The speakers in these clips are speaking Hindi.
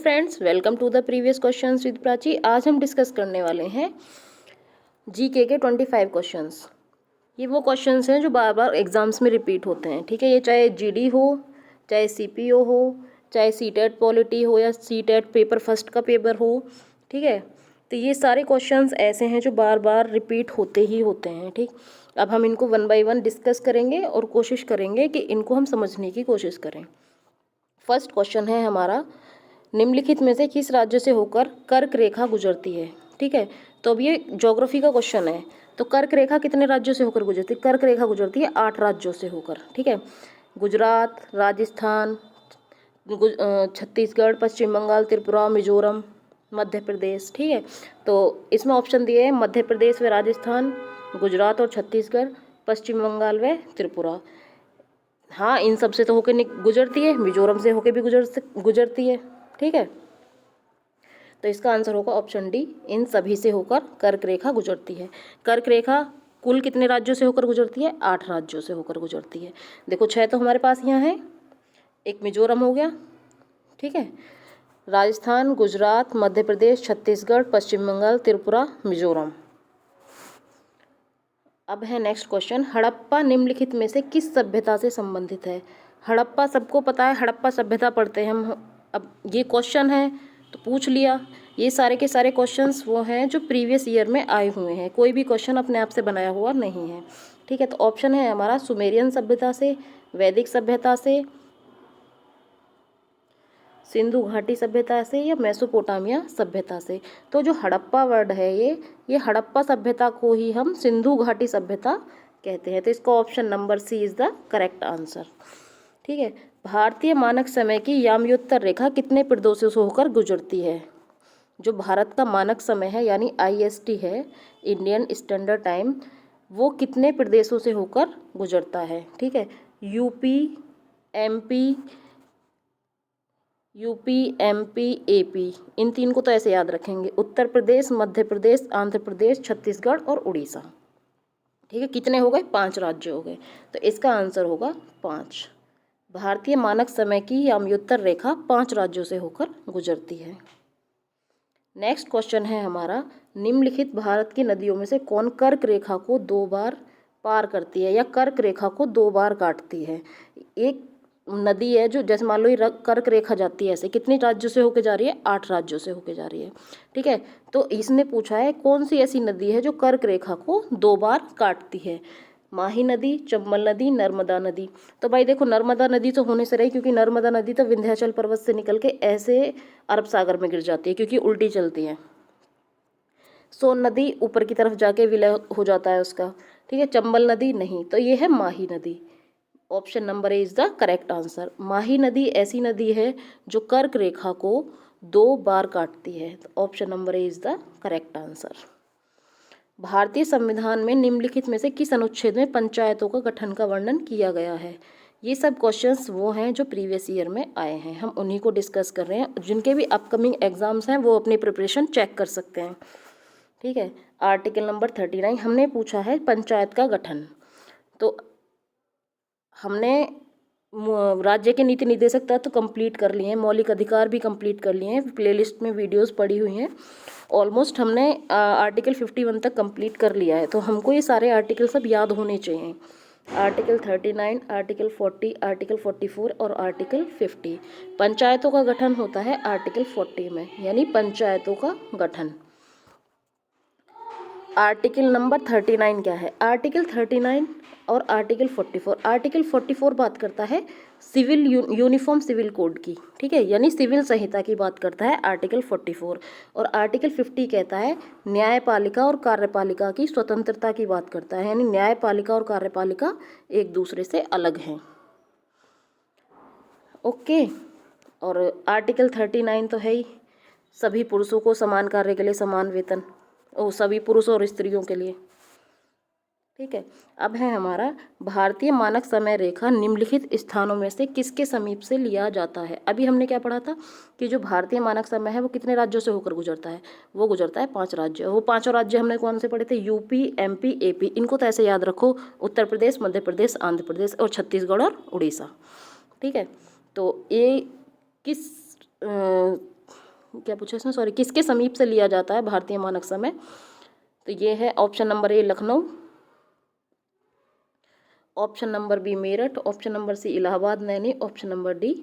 Friends, welcome to the previous questions with Prachi. आज हम डिस्कस करने वाले हैं जीके के 25 क्वेश्चंस। ये वो क्वेश्चंस हैं जो बार बार एग्जाम्स में रिपीट होते हैं। ठीक है, ये चाहे जीडी हो, चाहे सीपीओ हो, चाहे सीटेट पॉलिटी हो या सीटेट पेपर फर्स्ट का पेपर हो। ठीक है, तो ये सारे क्वेश्चंस ऐसे हैं जो बार बार रिपीट होते ही होते हैं। ठीक, अब हम इनको वन बाय वन डिस्कस करेंगे और कोशिश करेंगे कि इनको हम समझने की कोशिश करें। फर्स्ट क्वेश्चन है हमारा, निम्नलिखित में से किस राज्य से होकर कर्क रेखा गुजरती है। ठीक है, तो अब ये ज्योग्राफी का क्वेश्चन है। तो कर्क रेखा कितने राज्यों से होकर गुजरती है? कर्क रेखा गुजरती है 8 राज्यों से होकर। ठीक है, गुजरात, राजस्थान, छत्तीसगढ़, पश्चिम बंगाल, त्रिपुरा, मिजोरम, मध्य प्रदेश। ठीक है, तो इसमें ऑप्शन दिए हैं मध्य प्रदेश व राजस्थान, गुजरात और छत्तीसगढ़, पश्चिम बंगाल व त्रिपुरा। हाँ, इन सब से तो होकर गुजरती है, मिजोरम से होकर भी गुजरती है। ठीक है, तो इसका आंसर होगा ऑप्शन डी, इन सभी से होकर कर्क रेखा गुजरती है। कर्क रेखा कुल कितने राज्यों से होकर गुजरती है? 8 राज्यों से होकर गुजरती है। देखो 6 तो हमारे पास यहाँ है, एक मिजोरम हो गया। ठीक है, राजस्थान, गुजरात, मध्य प्रदेश, छत्तीसगढ़, पश्चिम बंगाल, त्रिपुरा, मिजोरम। अब है नेक्स्ट क्वेश्चन, हड़प्पा निम्नलिखित में से किस सभ्यता से संबंधित है? हड़प्पा सबको पता है, हड़प्पा सभ्यता पढ़ते हैं हम। अब ये क्वेश्चन है तो पूछ लिया। ये सारे के सारे क्वेश्चंस वो हैं जो प्रीवियस ईयर में आए हुए हैं, कोई भी क्वेश्चन अपने आप से बनाया हुआ नहीं है। ठीक है, तो ऑप्शन है हमारा सुमेरियन सभ्यता से, वैदिक सभ्यता से, सिंधु घाटी सभ्यता से या मेसोपोटामिया सभ्यता से। तो जो हड़प्पा वर्ड है ये हड़प्पा सभ्यता को ही हम सिंधु घाटी सभ्यता कहते हैं। तो इसका option number C is the correct answer. ठीक है, भारतीय मानक समय की याम्योत्तर रेखा कितने प्रदेशों से होकर गुजरती है? जो भारत का मानक समय है यानी IST है, इंडियन स्टैंडर्ड टाइम, वो कितने प्रदेशों से होकर गुजरता है? ठीक है, यूपी, MP, AP, इन 3 को तो ऐसे याद रखेंगे, उत्तर प्रदेश, मध्य प्रदेश, आंध्र प्रदेश, छत्तीसगढ़ और उड़ीसा। ठीक है, कितने हो गए? 5 राज्य हो गए। तो इसका आंसर होगा 5। भारतीय मानक समय की याम्योत्तर रेखा 5 राज्यों से होकर गुजरती है। नेक्स्ट क्वेश्चन है हमारा, निम्नलिखित भारत की नदियों में से कौन कर्क रेखा को 2 बार पार करती है या कर्क रेखा को 2 बार काटती है? एक नदी है जो, जैसे मान लो ये कर्क रेखा जाती है, ऐसे कितने राज्यों से होकर जा रही है? 8 राज्यों से होकर जा रही है। ठीक है, तो इसने पूछा है कौन सी ऐसी नदी है जो कर्क रेखा को 2 बार काटती है? माही नदी, चंबल नदी, नर्मदा नदी। तो भाई देखो, नर्मदा नदी तो होने से रही, क्योंकि नर्मदा नदी तो विंध्याचल पर्वत से निकल के ऐसे अरब सागर में गिर जाती है, क्योंकि उल्टी चलती है। सोन नदी ऊपर की तरफ जाके विलय हो जाता है उसका। ठीक है, चंबल नदी नहीं, तो ये है माही नदी। Option number A is the correct answer. Mahi नदी ऐसी नदी है जो कर्क रेखा को 2 बार काटती है। तो option number A is the correct answer. भारतीय संविधान में निम्नलिखित में से किस अनुच्छेद में पंचायतों का गठन का वर्णन किया गया है? ये सब क्वेश्चंस वो हैं जो प्रीवियस ईयर में आए हैं, हम उन्हीं को डिस्कस कर रहे हैं। जिनके भी अपकमिंग एग्जाम्स हैं वो अपनी प्रिपरेशन चेक कर सकते हैं। ठीक है, आर्टिकल नंबर 39 हमने पूछा है पंचायत का गठन। तो हमने राज्य के नीति निर्देशक तत्व कंप्लीट कर लिए हैं, मौलिक अधिकार भी कंप्लीट कर लिए हैं, प्लेलिस्ट में वीडियोस पड़ी हुई हैं। ऑलमोस्ट हमने आर्टिकल 51 तक कंप्लीट कर लिया है। तो हमको ये सारे आर्टिकल सब याद होने चाहिए। आर्टिकल 39, आर्टिकल 40, आर्टिकल 44 और आर्टिकल 50। पंचायतों का गठन होता है आर्टिकल 40 में, यानी पंचायतों का गठन। आर्टिकल नंबर 39 क्या है? आर्टिकल 39 और आर्टिकल 44। आर्टिकल 44 बात करता है सिविल यूनिफॉर्म सिविल कोड की। ठीक है, यानी सिविल संहिता की बात करता है आर्टिकल 44। और आर्टिकल 50 कहता है न्यायपालिका और कार्यपालिका की स्वतंत्रता की बात करता है, यानी न्यायपालिका और कार्यपालिका एक दूसरे से अलग हैं। ओके, और आर्टिकल 39 तो है ही, सभी पुरुषों को समान कार्य के लिए समान वेतन, सभी पुरुषों और स्त्रियों के लिए। ठीक है, अब है हमारा, भारतीय मानक समय रेखा निम्नलिखित स्थानों में से किसके समीप से लिया जाता है? अभी हमने क्या पढ़ा था कि जो भारतीय मानक समय है वो कितने राज्यों से होकर गुजरता है? वो गुजरता है 5 राज्य। वो 5 राज्य हमने कौन से पढ़े थे? UP, MP, AP। इनको तो ऐसे याद रखो, उत्तर प्रदेश, मध्य प्रदेश, आंध्र प्रदेश और छत्तीसगढ़ और उड़ीसा। ठीक है, तो ये किस क्या पूछा इसमें, सॉरी, किसके समीप से लिया जाता है भारतीय मानक समय? तो ये है option number A Lucknow, option number B Meerut, option number C Allahabad Naini, option number D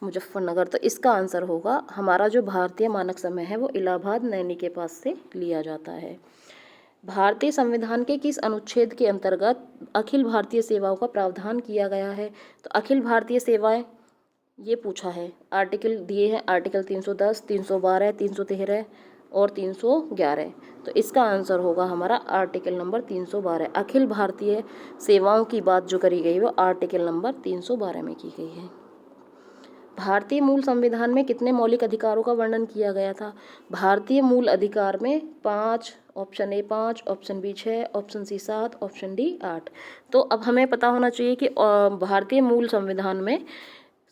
Muzaffarnagar. तो इसका आंसर होगा हमारा जो भारतीय मानक समय है वो इलाहाबाद नैनी के पास से लिया जाता है। भारतीय संविधान के किस अनुच्छेद के अंतर्गत अखिल भारतीय सेवाओं का प्रावधान किया गया है? तो अखिल भारतीय सेवाएं ये पूछा है, आर्टिकल दिए हैं, आर्टिकल 310, 312, 313 और 311। तो इसका आंसर होगा हमारा आर्टिकल नंबर 312। अखिल भारतीय सेवाओं की बात जो करी गई वो आर्टिकल नंबर 312 में की गई है। भारतीय मूल संविधान में कितने मौलिक अधिकारों का वर्णन किया गया था? भारतीय मूल अधिकार में 5, option A 5, option B 6, option C 7, option D 8। तो अब हमें पता होना चाहिए कि भारतीय मूल संविधान में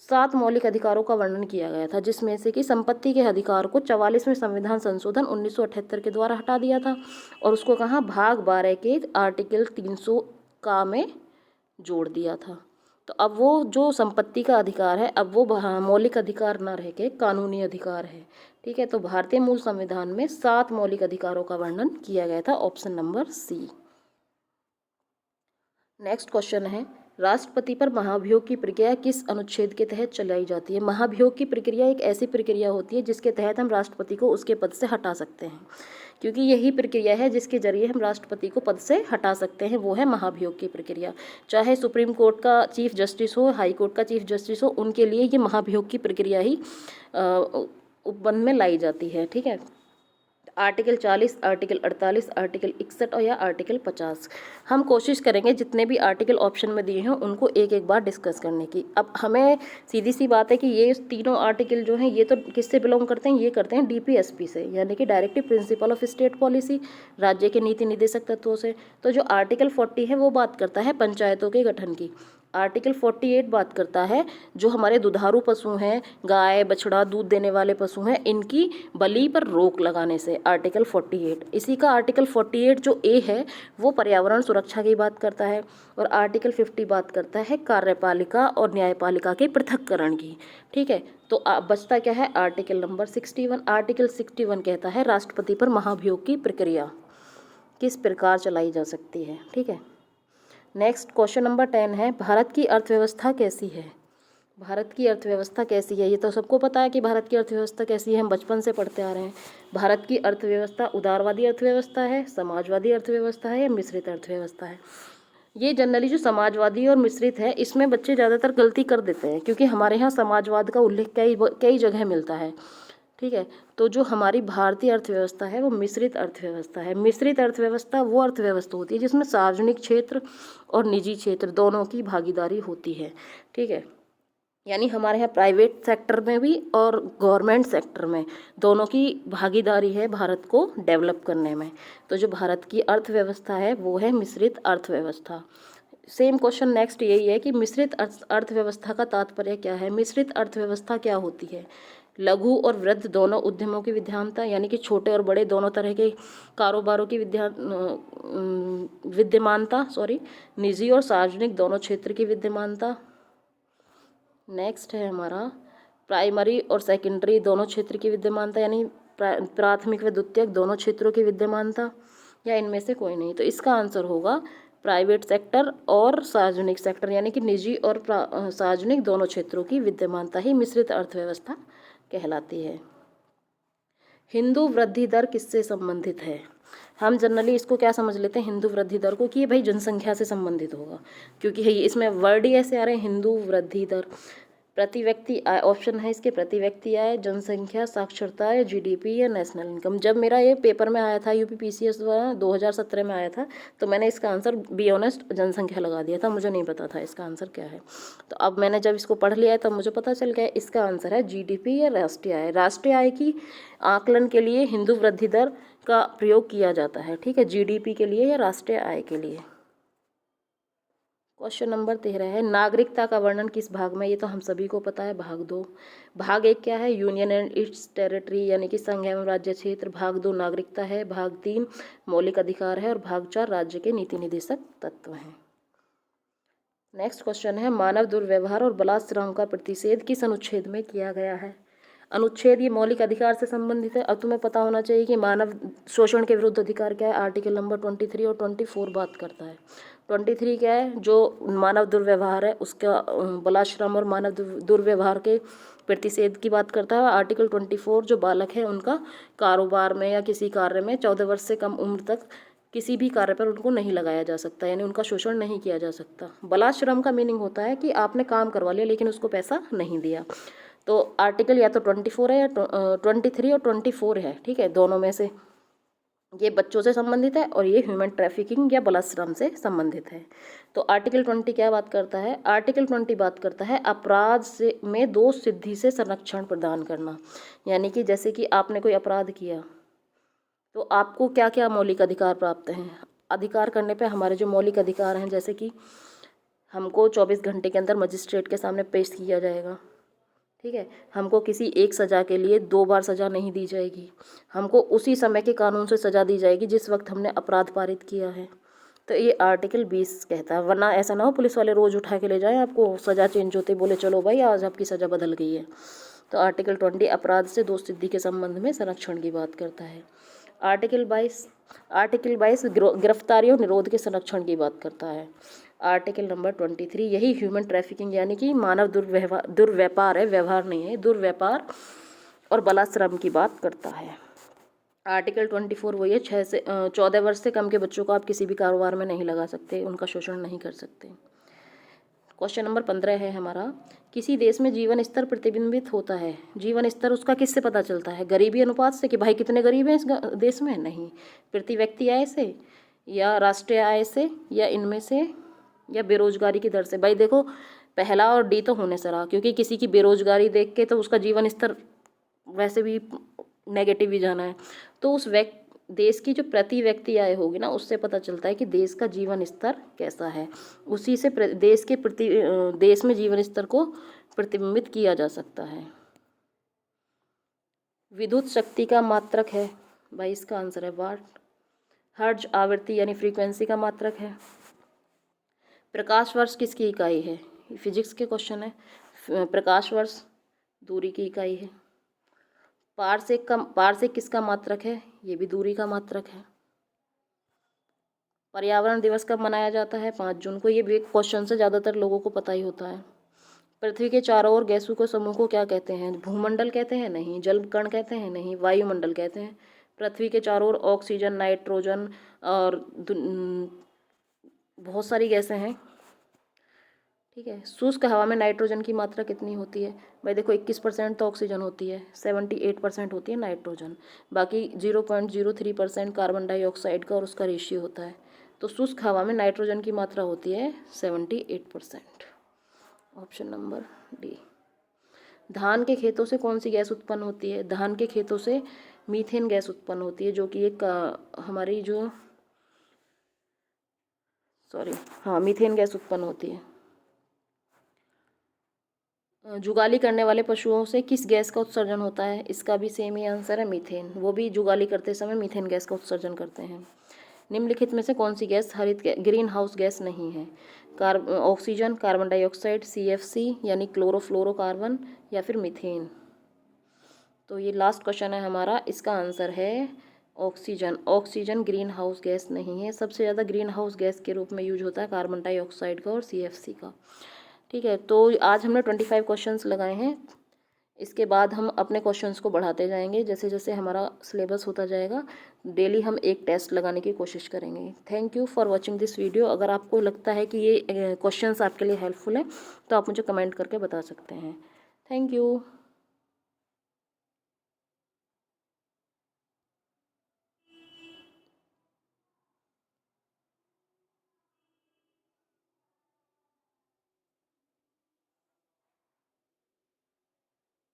7 मौलिक अधिकारों का वर्णन किया गया था, जिसमें से कि संपत्ति के अधिकार को 44वें संविधान संशोधन 1978 के द्वारा हटा दिया था और उसको कहाँ भाग 12 के आर्टिकल 300 का में जोड़ दिया था। तो अब वो जो संपत्ति का अधिकार है अब वो मौलिक अधिकार न रह के कानूनी अधिकार है। ठीक है, तो भारतीय मूल संविधान में 7 मौलिक अधिकारों का वर्णन किया गया था, option number C. Next question है, राष्ट्रपति पर महाभियोग की प्रक्रिया किस अनुच्छेद के तहत चलाई जाती है? महाभियोग की प्रक्रिया एक ऐसी प्रक्रिया होती है जिसके तहत हम राष्ट्रपति को उसके पद से हटा सकते हैं, क्योंकि यही प्रक्रिया है जिसके जरिए हम राष्ट्रपति को पद से हटा सकते हैं, वो है महाभियोग की प्रक्रिया। चाहे सुप्रीम कोर्ट का चीफ जस्टिस हो, हाई कोर्ट का चीफ जस्टिस हो, उनके लिए ये महाभियोग की प्रक्रिया ही उपबंध में लाई जाती है। ठीक है, आर्टिकल 40, आर्टिकल 48, आर्टिकल 61 और या आर्टिकल 50। हम कोशिश करेंगे जितने भी आर्टिकल ऑप्शन में दिए हैं उनको एक एक बार डिस्कस करने की। अब हमें सीधी सी बात है कि ये तीनों आर्टिकल जो हैं ये तो किससे बिलोंग करते हैं? ये करते हैं DPSP से, यानी कि directive principle of state policy, राज्य के नीति निर्देशक तत्वों से। तो जो आर्टिकल 40 है वो बात करता है पंचायतों के गठन की। आर्टिकल 48 बात करता है जो हमारे दुधारू पशु हैं, गाय बछड़ा दूध देने वाले पशु हैं, इनकी बलि पर रोक लगाने से, आर्टिकल 48। इसी का आर्टिकल 48 जो ए है वो पर्यावरण सुरक्षा की बात करता है और आर्टिकल 50 बात करता है कार्यपालिका और न्यायपालिका के पृथक्करण की। ठीक है, तो बचता क्या है? Article number 61। आर्टिकल 61 कहता है राष्ट्रपति पर महाभियोग की प्रक्रिया किस प्रकार चलाई जा सकती है। ठीक है, नेक्स्ट क्वेश्चन नंबर 10 है, भारत की अर्थव्यवस्था कैसी है? भारत की अर्थव्यवस्था कैसी है? ये तो सबको पता है कि भारत की अर्थव्यवस्था कैसी है, हम बचपन से पढ़ते आ रहे हैं। भारत की अर्थव्यवस्था उदारवादी अर्थव्यवस्था है, समाजवादी अर्थव्यवस्था है या मिश्रित अर्थव्यवस्था है? ये जनरली जो समाजवादी और मिश्रित है इसमें बच्चे ज़्यादातर गलती कर देते हैं, क्योंकि हमारे यहाँ समाजवाद का उल्लेख कई जगह मिलता है। ठीक है, तो जो हमारी भारतीय अर्थव्यवस्था है वो मिश्रित अर्थव्यवस्था है। मिश्रित अर्थव्यवस्था वो अर्थव्यवस्था होती है जिसमें सार्वजनिक क्षेत्र और निजी क्षेत्र दोनों की भागीदारी होती है। ठीक है, यानी हमारे यहाँ प्राइवेट सेक्टर में भी और गवर्नमेंट सेक्टर में दोनों की भागीदारी है भारत को डेवलप करने में। तो जो भारत की अर्थव्यवस्था है वो है मिश्रित अर्थव्यवस्था। सेम क्वेश्चन नेक्स्ट यही है कि मिश्रित अर्थव्यवस्था का तात्पर्य क्या है? मिश्रित अर्थव्यवस्था क्या होती है? लघु और वृद्ध दोनों उद्यमों की विद्यमानता, यानी कि छोटे और बड़े दोनों तरह के कारोबारों की विद्यमानता, निजी और सार्वजनिक दोनों क्षेत्र की विद्यमानता। नेक्स्ट है हमारा प्राइमरी और सेकेंडरी दोनों क्षेत्र की विद्यमानता, यानी प्राथमिक व द्वितीयक दोनों क्षेत्रों की विद्यमानता, या इनमें से कोई नहीं। तो इसका आंसर होगा प्राइवेट सेक्टर और सार्वजनिक सेक्टर, यानी कि निजी और सार्वजनिक दोनों क्षेत्रों की विद्यमानता ही मिश्रित अर्थव्यवस्था कहलाती है। हिंदू वृद्धि दर किससे संबंधित है? हम जनरली इसको क्या समझ लेते हैं हिंदू वृद्धि दर को, कि ये भाई जनसंख्या से संबंधित होगा, क्योंकि है इसमें वर्ड ही ऐसे आ रहे हैं हिंदू वृद्धि दर। प्रति व्यक्ति आय ऑप्शन है इसके, प्रति व्यक्ति आय, जनसंख्या, साक्षरता या GDP या नेशनल इनकम। जब मेरा ये पेपर में आया था UPPCS 2017 में आया था तो मैंने इसका आंसर बी ऑनेस्ट जनसंख्या लगा दिया था, मुझे नहीं पता था इसका आंसर क्या है। तो अब मैंने जब इसको पढ़ लिया है तब मुझे पता चल गया इसका आंसर है GDP या राष्ट्रीय आय। राष्ट्रीय आय की आकलन के लिए हिंदू वृद्धि दर का प्रयोग किया जाता है। ठीक है, GDP के लिए या राष्ट्रीय आय के लिए। क्वेश्चन नंबर 13 है, नागरिकता का वर्णन किस भाग में? ये तो हम सभी को पता है, भाग 2। भाग 1 क्या है? यूनियन एंड इट्स टेरिटरी, यानी कि संघ एवं राज्य क्षेत्र। भाग 2 नागरिकता है। भाग 3 मौलिक अधिकार है और भाग 4 राज्य के नीति निर्देशक तत्व हैं। नेक्स्ट क्वेश्चन है, मानव दुर्व्यवहार और बलात्संग का प्रतिषेध किस अनुच्छेद में किया गया है? अनुच्छेद ये मौलिक अधिकार से संबंधित है। अब तुम्हें पता होना चाहिए कि मानव शोषण के विरुद्ध अधिकार क्या है। आर्टिकल नंबर 23 और 24 बात करता है। 23 क्या है, जो मानव दुर्व्यवहार है उसका बलाश्रम और मानव दुर्व्यवहार के प्रतिषेध की बात करता है। आर्टिकल 24 जो बालक है उनका कारोबार में या किसी कार्य में 14 वर्ष से कम उम्र तक किसी भी कार्य पर उनको नहीं लगाया जा सकता, यानी उनका शोषण नहीं किया जा सकता। बलाश्रम का मीनिंग होता है कि आपने काम करवा लिया लेकिन उसको पैसा नहीं दिया। तो आर्टिकल या तो 24 है या 23 और 24 है, ठीक है, दोनों में से। ये बच्चों से संबंधित है और ये ह्यूमन ट्रैफिकिंग या बलाश्रम से संबंधित है। तो आर्टिकल 20 क्या बात करता है? आर्टिकल 20 बात करता है अपराध से में दोष सिद्धि से संरक्षण प्रदान करना, यानी कि जैसे कि आपने कोई अपराध किया तो आपको क्या क्या मौलिक अधिकार प्राप्त हैं। अधिकार करने पे हमारे जो मौलिक अधिकार हैं, जैसे कि हमको 24 घंटे के अंदर मजिस्ट्रेट के सामने पेश किया जाएगा, ठीक है। हमको किसी एक सज़ा के लिए 2 बार सज़ा नहीं दी जाएगी। हमको उसी समय के कानून से सज़ा दी जाएगी जिस वक्त हमने अपराध पारित किया है। तो ये आर्टिकल 20 कहता है। वरना ऐसा ना हो पुलिस वाले रोज़ उठा के ले जाएं आपको, सज़ा चेंज होते बोले चलो भाई आज आपकी सज़ा बदल गई है। तो आर्टिकल 20 अपराध से दोष सिद्धि के संबंध में संरक्षण की बात करता है। आर्टिकल 22 गिरफ्तारी और निरोध के संरक्षण की बात करता है। आर्टिकल नंबर 23 यही ह्यूमन ट्रैफिकिंग यानी कि मानव दुर्व्यापार है, व्यवहार नहीं है, दुर्व्यापार और बलाश्रम की बात करता है। आर्टिकल 24 वही है, 14 वर्ष से कम के बच्चों को आप किसी भी कारोबार में नहीं लगा सकते, उनका शोषण नहीं कर सकते। क्वेश्चन नंबर 15 है हमारा, किसी देश में जीवन स्तर प्रतिबिंबित होता है। जीवन स्तर उसका किससे पता चलता है? गरीबी अनुपात से कि भाई कितने गरीब हैं इस देश में? नहीं। प्रति व्यक्ति आय से, या राष्ट्रीय आय से, या इनमें से, या बेरोजगारी की दर से। भाई देखो पहला और डी तो होने से रहा, क्योंकि किसी की बेरोजगारी देख के तो उसका जीवन स्तर वैसे भी नेगेटिव ही जाना है। तो उस देश की जो प्रति व्यक्ति आय होगी ना, उससे पता चलता है कि देश का जीवन स्तर कैसा है। उसी से देश में जीवन स्तर को प्रतिबिंबित किया जा सकता है। विद्युत शक्ति का मात्रक है, भाई इसका आंसर है वाट। हर्ट्ज आवृत्ति यानी फ्रीक्वेंसी का मात्रक है। प्रकाश वर्ष किसकी इकाई है? फिजिक्स के क्वेश्चन है। प्रकाश वर्ष दूरी की इकाई है। पारसेक किसका मात्रक है? ये भी दूरी का मात्रक है। पर्यावरण दिवस कब मनाया जाता है? 5 जून को। ये भी एक क्वेश्चन से ज़्यादातर लोगों को पता ही होता है। पृथ्वी के चारों ओर गैसों को समूह को क्या कहते हैं? भूमंडल कहते हैं? नहीं। जल कण कहते हैं? नहीं। वायुमंडल कहते हैं। पृथ्वी के चारों ओर ऑक्सीजन, नाइट्रोजन और बहुत सारी गैसें हैं, ठीक है। शुष्क हवा में नाइट्रोजन की मात्रा कितनी होती है? भाई देखो 21% तो ऑक्सीजन होती है, 78% होती है नाइट्रोजन, बाकी 0.03% कार्बन डाइऑक्साइड का और उसका रेशियो होता है। तो शुष्क हवा में नाइट्रोजन की मात्रा होती है 78%। Option number D. धान के खेतों से कौन सी गैस उत्पन्न होती है? धान के खेतों से मीथेन गैस उत्पन्न होती है, जो कि एक हमारी मीथेन गैस उत्पन्न होती है। जुगाली करने वाले पशुओं से किस गैस का उत्सर्जन होता है? इसका भी सेम ही आंसर है, मीथेन। वो भी जुगाली करते समय मीथेन गैस का उत्सर्जन करते हैं। निम्नलिखित में से कौन सी गैस ग्रीन हाउस गैस नहीं है? ऑक्सीजन, कार्बन डाइऑक्साइड, CFC यानी क्लोरोफ्लोरोकार्बन, या फिर मीथेन। तो ये लास्ट क्वेश्चन है हमारा, इसका आंसर है oxygen. Oxygen green house gas नहीं है। सबसे ज़्यादा ग्रीन हाउस गैस के रूप में यूज होता है कार्बन डाइऑक्साइड का और CFC का, ठीक है। तो आज हमने 25 क्वेश्चंस लगाए हैं। इसके बाद हम अपने क्वेश्चंस को बढ़ाते जाएंगे, जैसे जैसे हमारा सिलेबस होता जाएगा। डेली हम एक टेस्ट लगाने की कोशिश करेंगे। Thank you for watching this video. अगर आपको लगता है कि ये क्वेश्चंस आपके लिए हेल्पफुल है तो आप मुझे कमेंट करके बता सकते हैं। Thank you.